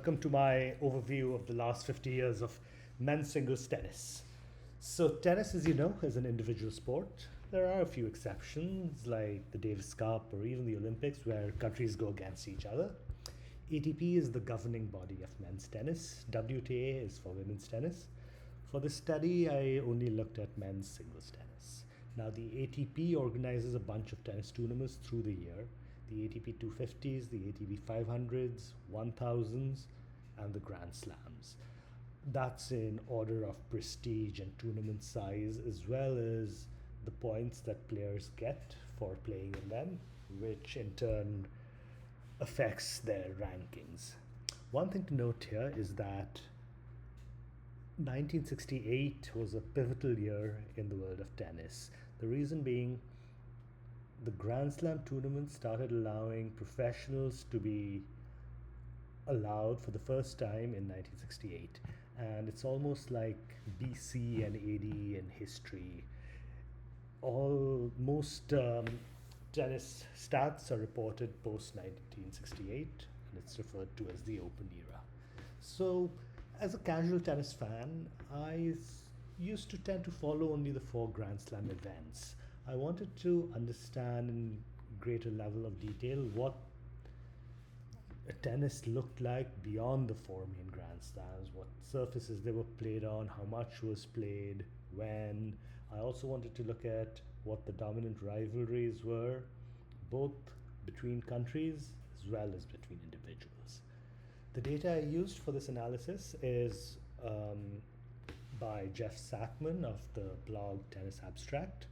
welcome to my overview of the last 50 years of men's singles tennis. So, tennis, as you know, is an individual sport. There are a few exceptions, like the Davis Cup or even the Olympics, where countries go against each other. ATP is the governing body of men's tennis, WTA is for women's tennis. For this study, I only looked at men's singles tennis. Now, the ATP organizes a bunch of tennis tournaments through the year: the ATP 250s, the ATP 500s, 1000s, and the Grand Slams. That's in order of prestige and tournament size, as well as the points that players get for playing in them, which in turn affects their rankings. One thing to note here is that 1968 was a pivotal year in the world of tennis. The reason being, the Grand Slam tournament started allowing professionals to be allowed for the first time in 1968, and it's almost like BC and AD in history. Most tennis stats are reported post 1968, and it's referred to as the Open Era. So, as a casual tennis fan, used to tend to follow only the four Grand Slam events. I wanted to understand in greater level of detail what tennis looked like beyond the four main Grand Slams, what surfaces they were played on, how much was played, when. I also wanted to look at what the dominant rivalries were, both between countries as well as between individuals. The data I used for this analysis is by Jeff Sackman of the blog TennisAbstract.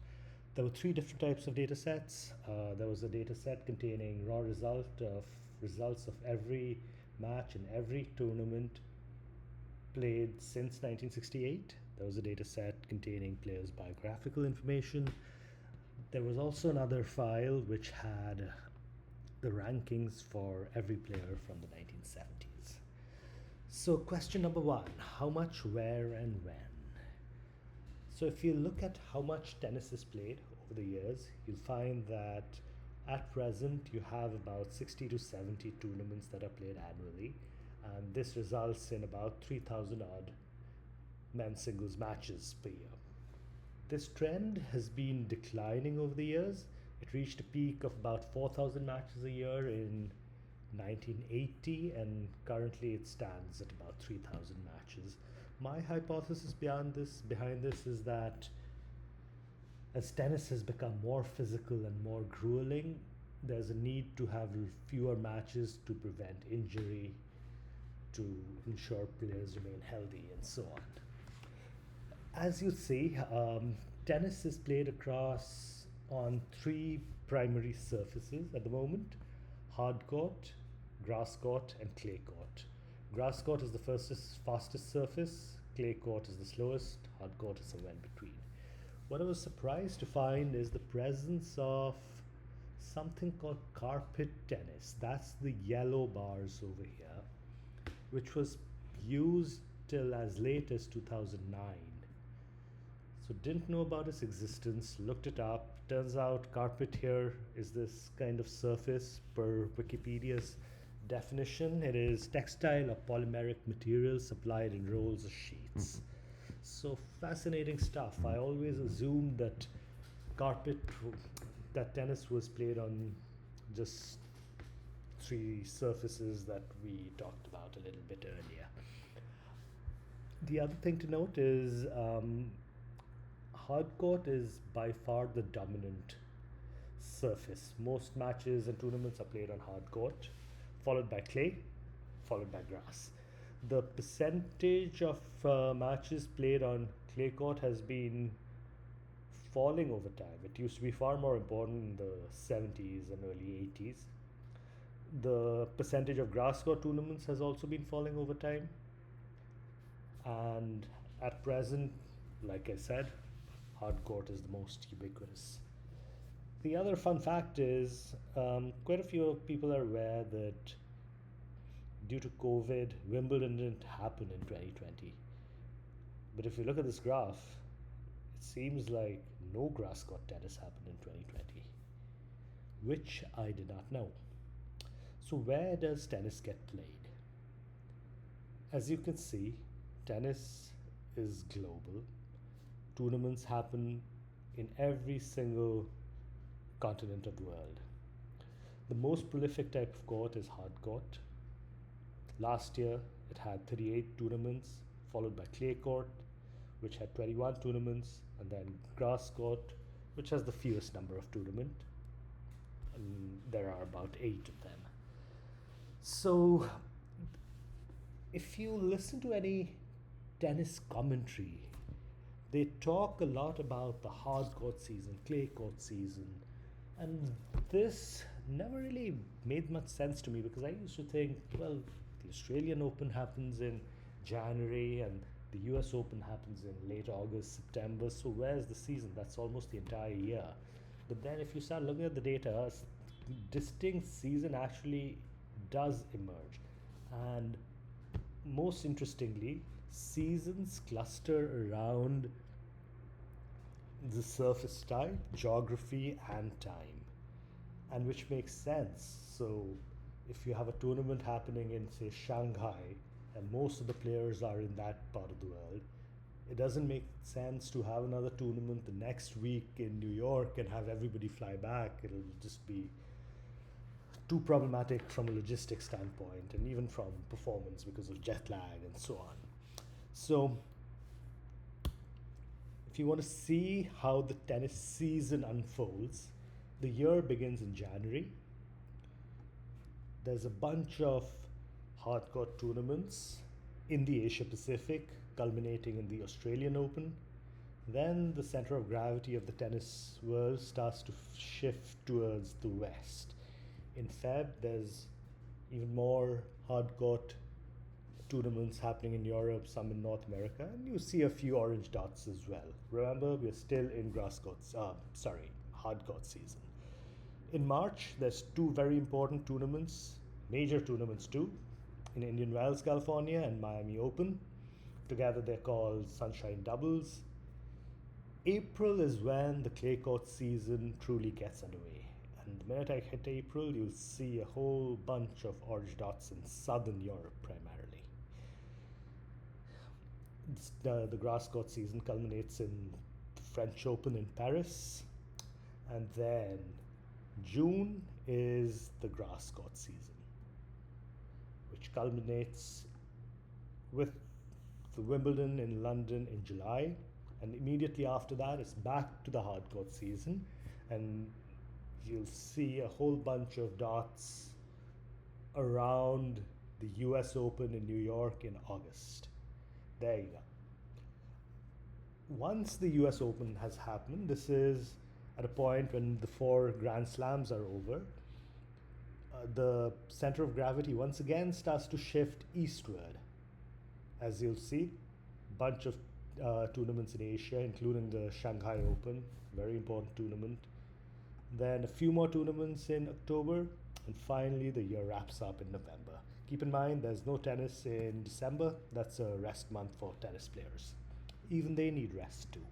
There were three different types of data sets. There was a data set containing raw results of every match in every tournament played since 1968. There was a data set containing players' biographical information. There was also another file which had the rankings for every player from the 1970s. So, question number one: how much, where, and when? So if you look at how much tennis is played over the years, you'll find that at present you have about 60 to 70 tournaments that are played annually, and this results in about 3,000 odd men's singles matches per year. This trend has been declining over the years. It reached a peak of about 4,000 matches a year in 1980, and currently it stands at about 3,000 matches. My hypothesis behind this is that as tennis has become more physical and more grueling, there's a need to have fewer matches to prevent injury, to ensure players remain healthy, and so on. As you see, tennis is played on three primary surfaces at the moment: hard court, grass court, and clay court. Grass court is the fastest surface, clay court is the slowest, hard court is somewhere in between. What I was surprised to find is the presence of something called carpet tennis. That's the yellow bars over here, which was used till as late as 2009. So didn't know about its existence, looked it up. Turns out carpet here is this kind of surface per Wikipedia's definition. It is textile or polymeric material supplied in rolls or sheets. So fascinating stuff. I always assumed that tennis was played on just three surfaces that we talked about a little bit earlier. The other thing to note is hard court is by far the dominant surface. Most matches and tournaments are played on hard court, followed by clay, followed by grass. The percentage of matches played on clay court has been falling over time. It used to be far more important in the 70s and early 80s. The percentage of grass court tournaments has also been falling over time. And at present, like I said, hard court is the most ubiquitous. The other fun fact is quite a few people are aware that due to COVID, Wimbledon didn't happen in 2020. But if you look at this graph, it seems like no grass court tennis happened in 2020, which I did not know. So where does tennis get played? As you can see, tennis is global. Tournaments happen in every single continent of the world. The most prolific type of court is hard court. Last year, it had 38 tournaments, followed by clay court, which had 21 tournaments, and then grass court, which has the fewest number of tournaments. And there are about 8 of them. So, if you listen to any tennis commentary, they talk a lot about the hard court season, clay court season, and this never really made much sense to me because I used to think, well, the Australian Open happens in January and the US Open happens in late August, September, so where's the season? That's almost the entire year. But then if you start looking at the data, a distinct season actually does emerge. And most interestingly, seasons cluster around the surface type, geography, and time, and which makes sense. So, if you have a tournament happening in, say, Shanghai, and most of the players are in that part of the world, it doesn't make sense to have another tournament the next week in New York and have everybody fly back. It'll just be too problematic from a logistics standpoint and even from performance because of jet lag and so on. So, if you want to see how the tennis season unfolds, the year begins in January. There's a bunch of hardcourt tournaments in the Asia Pacific, culminating in the Australian Open. Then the center of gravity of the tennis world starts to shift towards the West. In Feb, there's even more hardcourt tournaments happening in Europe, some in North America, and you see a few orange dots as well. Remember, we're still in hardcourt season. In March, there's 2 very important tournaments, major tournaments too, in Indian Wells, California, and Miami Open. Together, they're called Sunshine Doubles. April is when the clay court season truly gets underway. And the minute I hit April, you'll see a whole bunch of orange dots in southern Europe primarily. The grass court season culminates in the French Open in Paris, and then June is the grass court season, which culminates with the Wimbledon in London in July, and immediately after that it's back to the hard court season, and you'll see a whole bunch of dots around the US Open in New York in August. There you go. Once the US Open has happened, this is at a point when the 4 Grand Slams are over, the center of gravity once again starts to shift eastward. As you'll see, a bunch of tournaments in Asia, including the Shanghai Open, very important tournament. Then a few more tournaments in October, and finally the year wraps up in November. Keep in mind, there's no tennis in December. That's a rest month for tennis players. Even they need rest too.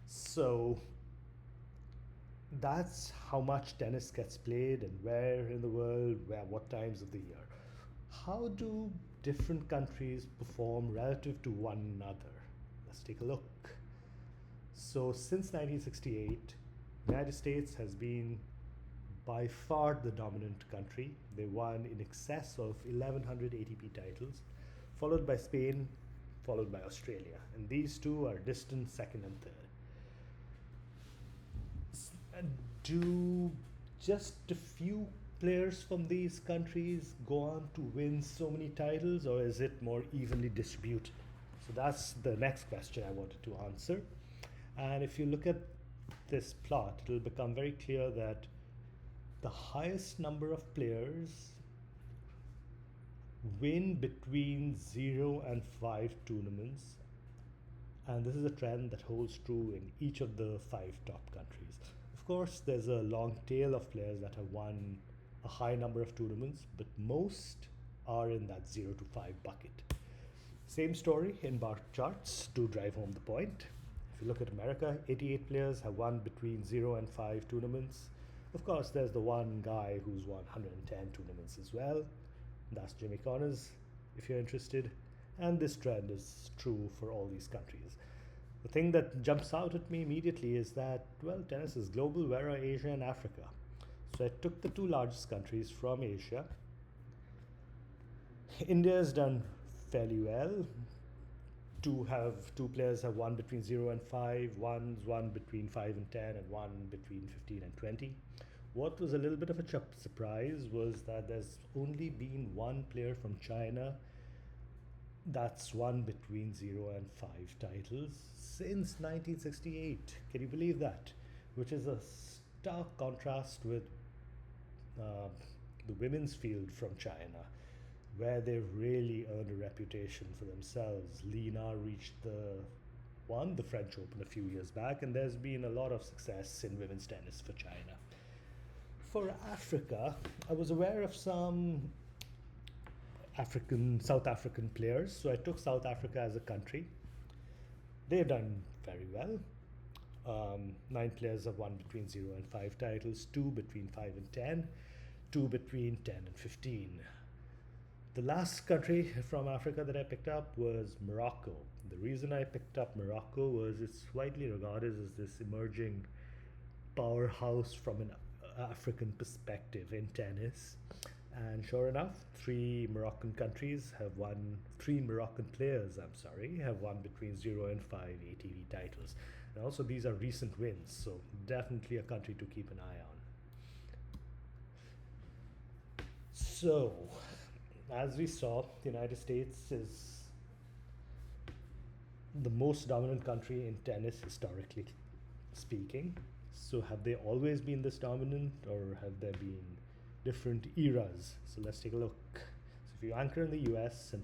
So that's how much tennis gets played and where in the world, what times of the year. How do different countries perform relative to one another? Let's take a look. So since 1968, the United States has been by far the dominant country. They won in excess of 1100 ATP titles, followed by Spain, followed by Australia. And these two are distant second and third. Do just a few players from these countries go on to win so many titles, or is it more evenly distributed? So that's the next question I wanted to answer. And if you look at this plot, it will become very clear that the highest number of players win between 0 and 5 tournaments, and this is a trend that holds true in each of the 5 top countries. Of course, there's a long tail of players that have won a high number of tournaments, but most are in that 0 to 5 bucket. Same story in bar charts to drive home the point. If you look at America, 88 players have won between 0 and 5 tournaments. Of course, there's the one guy who's won 110 tournaments as well. That's Jimmy Connors, if you're interested. And this trend is true for all these countries. The thing that jumps out at me immediately is that, well, tennis is global, where are Asia and Africa? So I took the two largest countries from Asia. India has done fairly well. Two players have won between 0 and 5, one's won between 5 and 10, and one between 15 and 20. What was a little bit of a surprise was that there's only been one player from China that's won between 0 and 5 titles since 1968. Can you believe that? Which is a stark contrast with the women's field from China, where they've really earned a reputation for themselves. Li Na won the French Open a few years back, and there's been a lot of success in women's tennis for China. For Africa, I was aware of some South African players, so I took South Africa as a country. They've done very well. 9 players have won between 0 and 5 titles, 2 between 5 and 10, 2 between 10 and 15. The last country from Africa that I picked up was Morocco. The reason I picked up Morocco was it's widely regarded as this emerging powerhouse from an African perspective in tennis. And sure enough, three Moroccan players have won between 0 and 5 ATP titles. And also these are recent wins, so definitely a country to keep an eye on. So, as we saw, the United States is the most dominant country in tennis historically speaking. So have they always been this dominant, or have there been different eras? So let's take a look. So if you anchor in the US and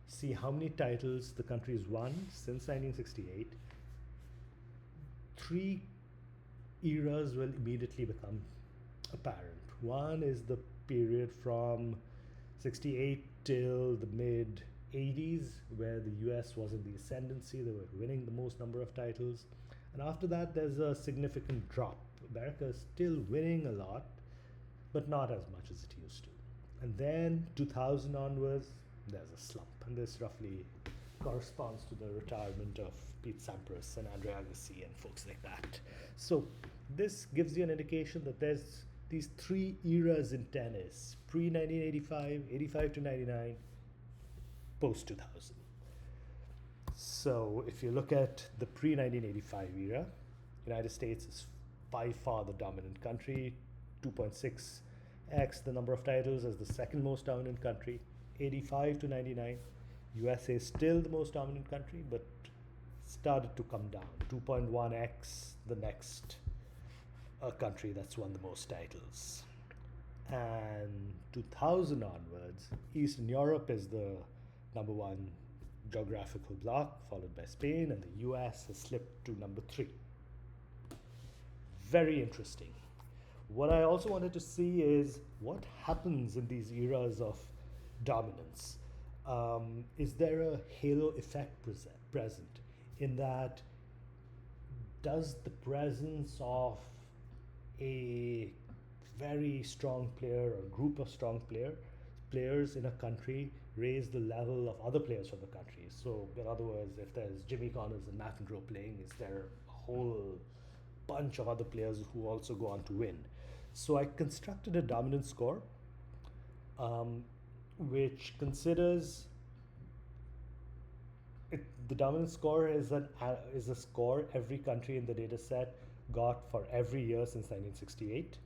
see how many titles the country has won since 1968, 3 eras will immediately become apparent. One is the period from 68 till the mid 80s, where the US was in the ascendancy. They were winning the most number of titles. And after that, there's a significant drop. America is still winning a lot, but not as much as it used to. And then 2000 onwards, there's a slump. And this roughly corresponds to the retirement of Pete Sampras and Andre Agassi and folks like that. So this gives you an indication that there's these 3 eras in tennis: pre-1985, 85 to 99, post-2000. So if you look at the pre-1985 era, United States is by far the dominant country, 2.6x the number of titles as the second most dominant country. 85 to 99, USA is still the most dominant country, but started to come down, 2.1x the next country that's won the most titles. And 2000 onwards, Eastern Europe is the number 1 geographical bloc, followed by Spain, and the US has slipped to number 3. Very interesting. What I also wanted to see is what happens in these eras of dominance. Is there a halo effect present, in that does the presence of a very strong player or group of strong players in a country raise the level of other players from the country? So in other words, if there's Jimmy Connors and McEnroe playing, is there a whole bunch of other players who also go on to win? So I constructed a dominance score, which considers the dominance score is a score every country in the data set got for every year since 1968.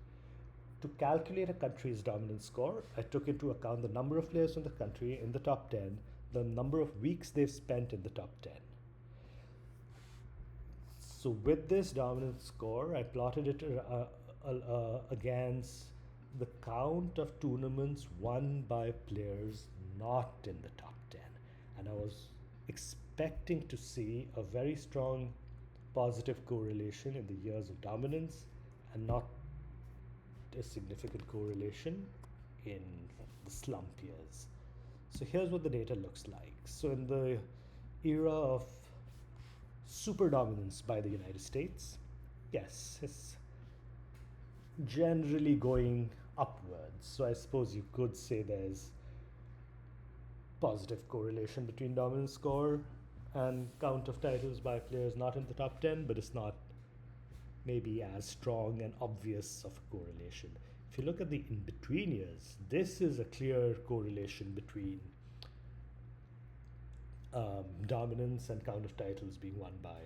To calculate a country's dominance score, I took into account the number of players from the country in the top 10, the number of weeks they've spent in the top 10. So with this dominance score, I plotted it against the count of tournaments won by players not in the top 10. And I was expecting to see a very strong positive correlation in the years of dominance, and not a significant correlation in the slump years. So here's what the data looks like. So in the era of super dominance by the United States, yes, generally going upwards. So I suppose you could say there's positive correlation between dominant score and count of titles by players not in the top 10, but it's not maybe as strong and obvious of a correlation. If you look at the in between years, this is a clear correlation between dominance and count of titles being won by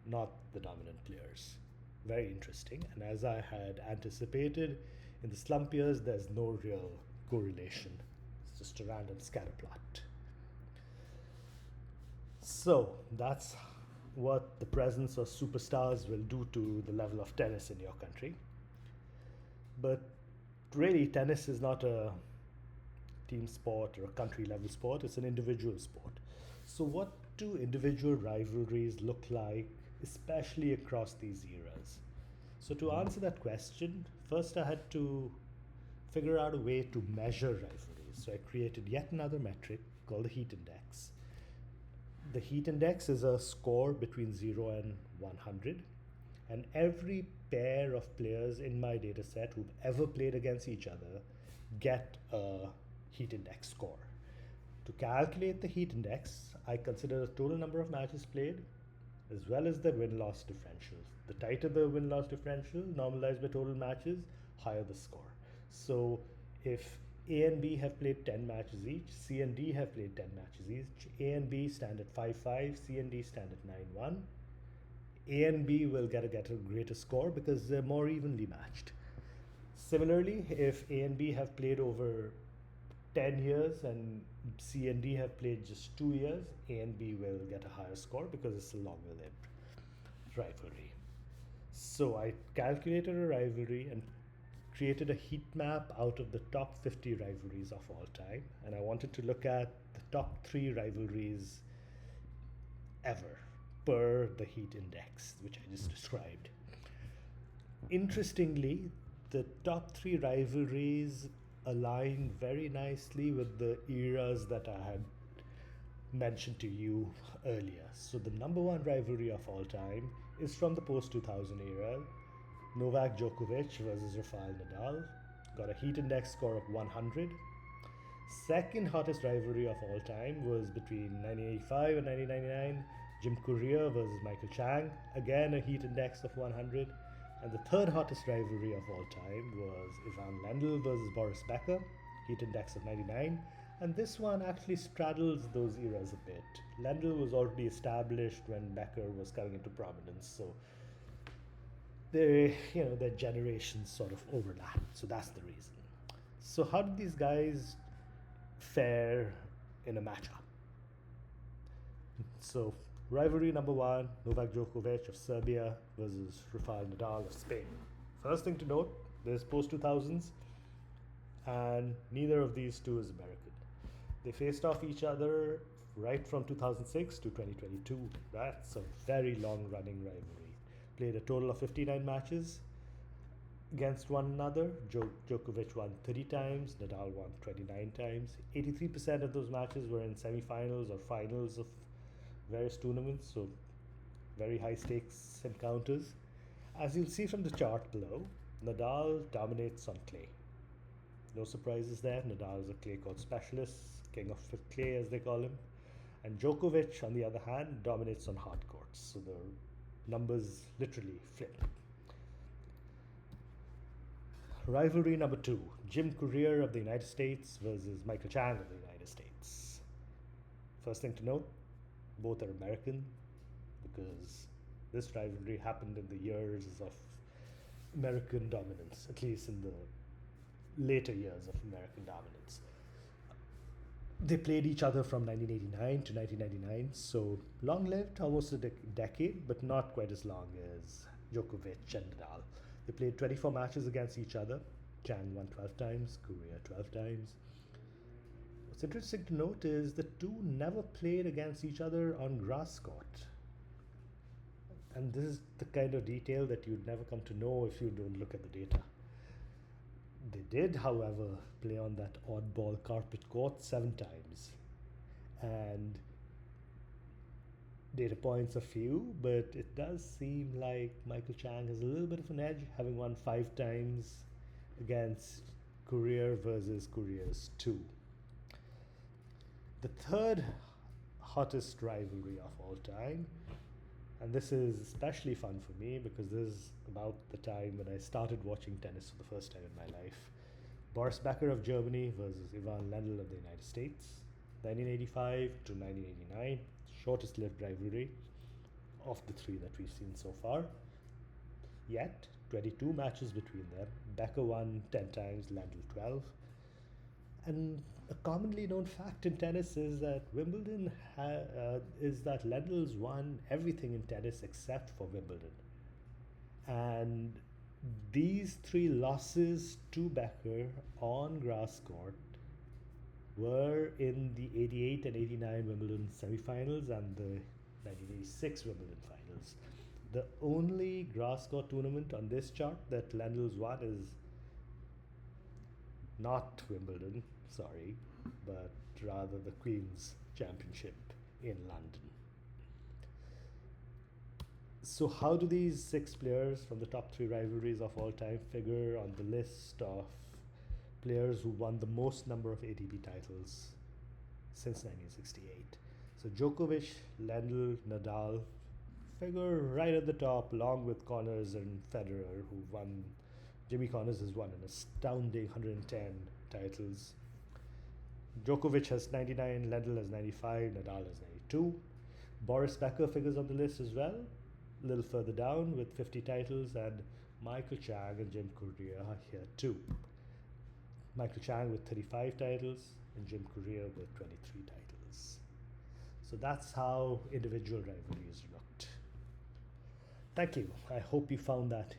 not the dominant players. Very interesting. And as I had anticipated, in the slump years, there's no real correlation. It's just a random scatter plot. So that's what the presence of superstars will do to the level of tennis in your country. But really, tennis is not a team sport or a country level sport, it's an individual sport. So, what do individual rivalries look like, especially across these eras? So, to answer that question, first I had to figure out a way to measure rivalries. So, I created yet another metric called the heat index. The heat index is a score between 0 and 100, and every pair of players in my data set who've ever played against each other get a heat index score. To calculate the heat index, I consider the total number of matches played as well as the win-loss differential. The tighter the win-loss differential, normalized by total matches, higher the score. So if A and B have played 10 matches each, C and D have played 10 matches each, A and B stand at 5-5, C and D stand at 9-1. A and B will get a greater score because they're more evenly matched. Similarly, if A and B have played over 10 years and C and D have played just 2 years, A and B will get a higher score because it's a longer lived rivalry. So I calculated a rivalry and created a heat map out of the top 50 rivalries of all time, and I wanted to look at the top 3 rivalries ever per the heat index, which I just described. Interestingly, the top 3 rivalries align very nicely with the eras that I had mentioned to you earlier. So the number 1 rivalry of all time is from the post-2000 era. Novak Djokovic versus Rafael Nadal got a heat index score of 100. Second hottest rivalry of all time was between 1985 and 1999. Jim Courier versus Michael Chang, again a heat index of 100. And the third hottest rivalry of all time was Ivan Lendl versus Boris Becker, heat index of 99. And this one actually straddles those eras a bit. Lendl was already established when Becker was coming into prominence, so their generations sort of overlap. So that's the reason. So how did these guys fare in a matchup? So rivalry number 1, Novak Djokovic of Serbia versus Rafael Nadal of Spain. First thing to note, there's post-2000s, and neither of these two is American. They faced off each other right from 2006 to 2022. That's a very long-running rivalry. Played a total of 59 matches against one another. Djokovic won 30 times, Nadal won 29 times. 83% of those matches were in semi-finals or finals of various tournaments, so very high stakes encounters. As you'll see from the chart below, Nadal dominates on clay. No surprises there. Nadal is a clay court specialist, king of clay as they call him. And Djokovic, on the other hand, dominates on hard courts, so the numbers literally flip. Rivalry number 2, Jim Courier of the United States versus Michael Chang of the United States. First thing to note, both are American because this rivalry happened in the years of American dominance, at least in the later years of American dominance. They played each other from 1989 to 1999, so long-lived, almost a decade, but not quite as long as Djokovic and Nadal. They played 24 matches against each other. Chang won 12 times, Courier 12 times. What's interesting to note is the two never played against each other on grass court. And this is the kind of detail that you'd never come to know if you don't look at the data. They did, however, play on that oddball carpet court 7 times. And data points are few, but it does seem like Michael Chang has a little bit of an edge, having won 5 times against Courier versus Courier's 2. The third hottest rivalry of all time, and this is especially fun for me because this is about the time when I started watching tennis for the first time in my life. Boris Becker of Germany versus Ivan Lendl of the United States, 1985 to 1989, shortest lived rivalry of the three that we've seen so far. Yet, 22 matches between them. Becker won 10 times, Lendl 12. And a commonly known fact in tennis is that Lendl's won everything in tennis except for Wimbledon. And these 3 losses to Becker on grass court were in the 88 and 89 Wimbledon semifinals and the 1986 Wimbledon finals. The only grass court tournament on this chart that Lendl's won is not Wimbledon, sorry, but rather the Queen's Championship in London. So how do these 6 players from the top 3 rivalries of all time figure on the list of players who won the most number of ATP titles since 1968? So Djokovic, Lendl, Nadal figure right at the top, along with Connors and Federer, who won. Jimmy Connors has won an astounding 110 titles. Djokovic has 99, Lendl has 95, Nadal has 92. Boris Becker figures on the list as well, a little further down with 50 titles, and Michael Chang and Jim Courier are here too. Michael Chang with 35 titles and Jim Courier with 23 titles. So that's how individual rivalries looked. Thank you. I hope you found that